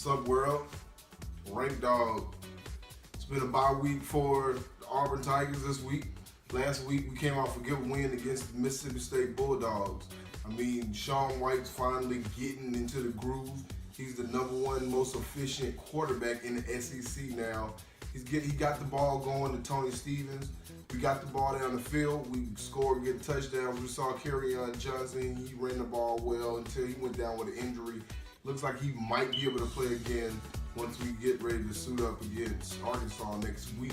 Sup world, Rank Dog. It's been a bye week for the Auburn Tigers this week. Last week we came off a good win against the Mississippi State Bulldogs. I mean, Sean White's finally getting into the groove. He's the #1 most efficient quarterback in the SEC now. He got the ball going to Tony Stevens. We got the ball down the field. We scored good touchdowns. We saw Kerryon Johnson. He ran the ball well until he went down with an injury. Looks like he might be able to play again once we get ready to suit up against Arkansas next week.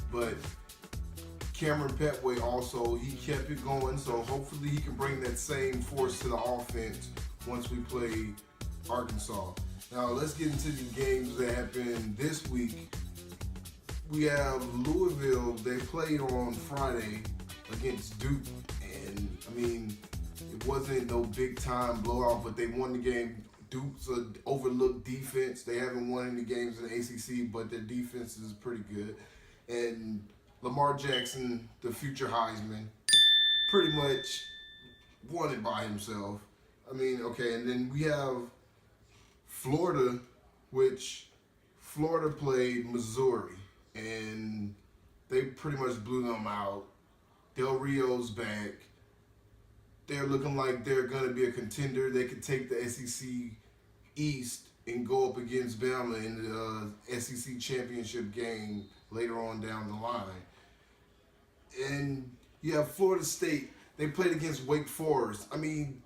But Cameron Petway also, he kept it going, so hopefully he can bring that same force to the offense once we play Arkansas. Now let's get into the games that happened this week. We have Louisville. They played on Friday against Duke, and I mean, it wasn't no big time blowout, but they won the game. Duke's an overlooked defense. They haven't won any games in the ACC, but their defense is pretty good. And Lamar Jackson, the future Heisman, pretty much won it by himself. I mean, okay, and then we have Florida, which Florida played Missouri, and they pretty much blew them out. Del Rio's back. They're looking like they're going to be a contender. They could take the SEC East and go up against Bama in the SEC championship game later on down the line. And you have Florida State. They played against Wake Forest. I mean,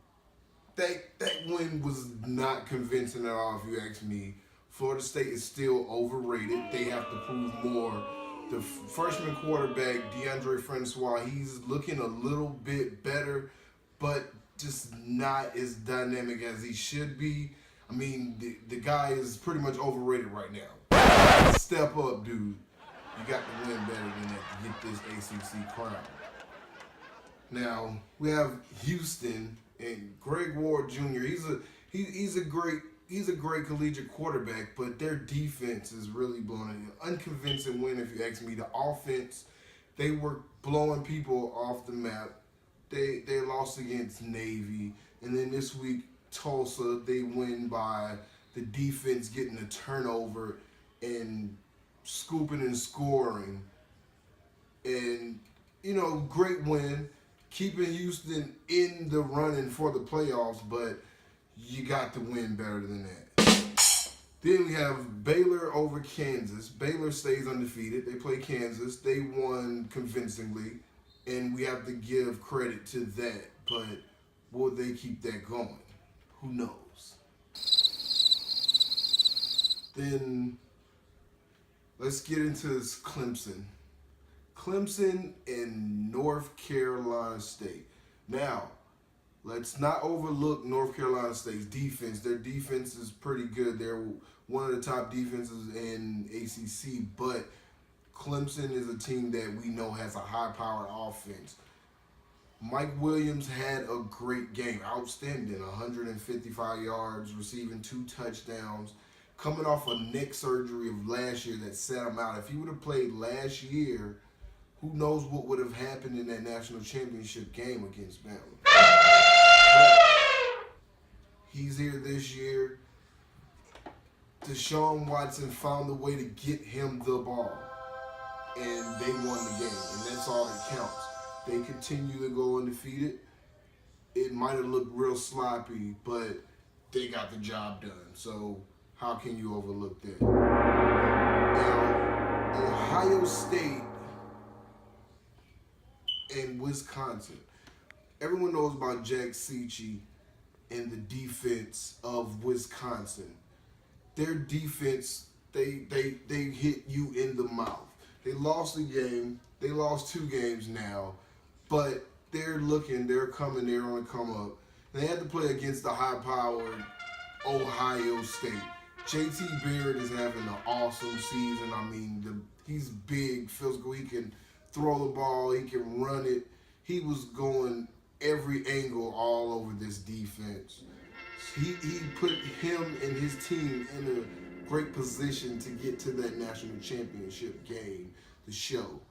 that win was not convincing at all, if you ask me. Florida State is still overrated. They have to prove more. The freshman quarterback, DeAndre Francois, he's looking a little bit better, but just not as dynamic as he should be. I mean, the guy is pretty much overrated right now. Step up, dude. You got to win better than that to get this ACC crown. Now, we have Houston and Greg Ward Jr. He's a great collegiate quarterback, but their defense is really blowing it. Unconvincing win, if you ask me. The offense, they were blowing people off the map. They lost against Navy, and then this week Tulsa, they win by the defense getting a turnover and scooping and scoring. And, you know, great win, keeping Houston in the running for the playoffs, but you got to win better than that. Then we have Baylor over Kansas. Baylor stays undefeated. They play Kansas. They won convincingly, and we have to give credit to that. But will they keep that going? Who knows? Then let's get into this Clemson. Clemson and North Carolina State. Now, let's not overlook North Carolina State's defense. Their defense is pretty good. They're one of the top defenses in ACC, but Clemson is a team that we know has a high-powered offense. Mike Williams had a great game, outstanding, 155 yards, receiving 2 touchdowns, coming off a neck surgery of last year that set him out. If he would have played last year, who knows what would have happened in that national championship game against Bama. But he's here this year. Deshaun Watson found a way to get him the ball, and they won the game, and that's all that counts. They continue to go undefeated. It might have looked real sloppy, but they got the job done. So how can you overlook that? Now, Ohio State and Wisconsin. Everyone knows about Jack Cichy and the defense of Wisconsin. Their defense, they hit you in the mouth. They lost the game. They lost 2 games now, but they're on the come up. They had to play against the high-powered Ohio State. JT Barrett is having an awesome season. I mean, he's big, feels good. He can throw the ball. He can run it. He was going every angle all over this defense. He put him and his team in a great position to get to that national championship game to show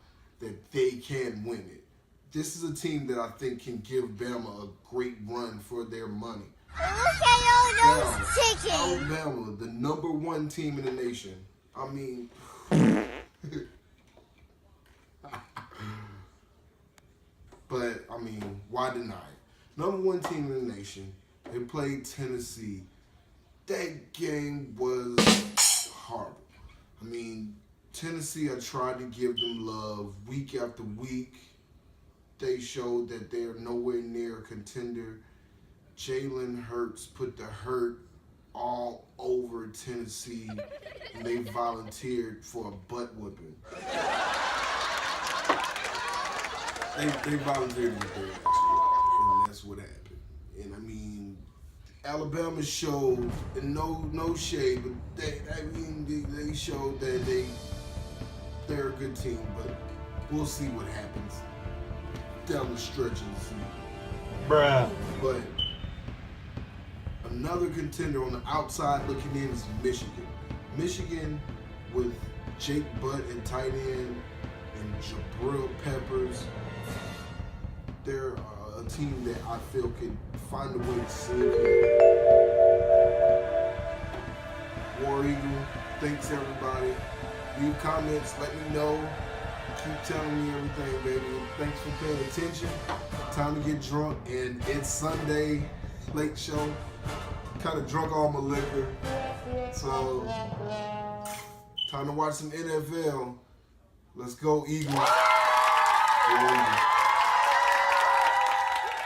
that they can win it. This is a team that I think can give Bama a great run for their money. Look at all those Now, chickens. Alabama, the #1 team in the nation. I mean, but I mean, why deny it? #1 team in the nation. They played Tennessee. That game was horrible. I mean, Tennessee, I tried to give them love week after week. They showed that they're nowhere near a contender. Jalen Hurts put the hurt all over Tennessee, and they volunteered for a butt whipping. They volunteered to get their ass whooped, and that's what happened. And I mean, Alabama showed, and no shade, but they showed that they're a good team, but we'll see what happens down the stretch of the season. Bruh. But another contender on the outside looking in is Michigan. Michigan with Jake Butt at tight end and Jabril Peppers. They're a team that I feel could find a way to sneak in. War Eagle, thanks everybody. Leave comments, let me know. Keep telling me everything, baby. Thanks for paying attention. Time to get drunk, and it's Sunday, late show. Kind of drunk all my liquor. So, time to watch some NFL. Let's go, Eagles.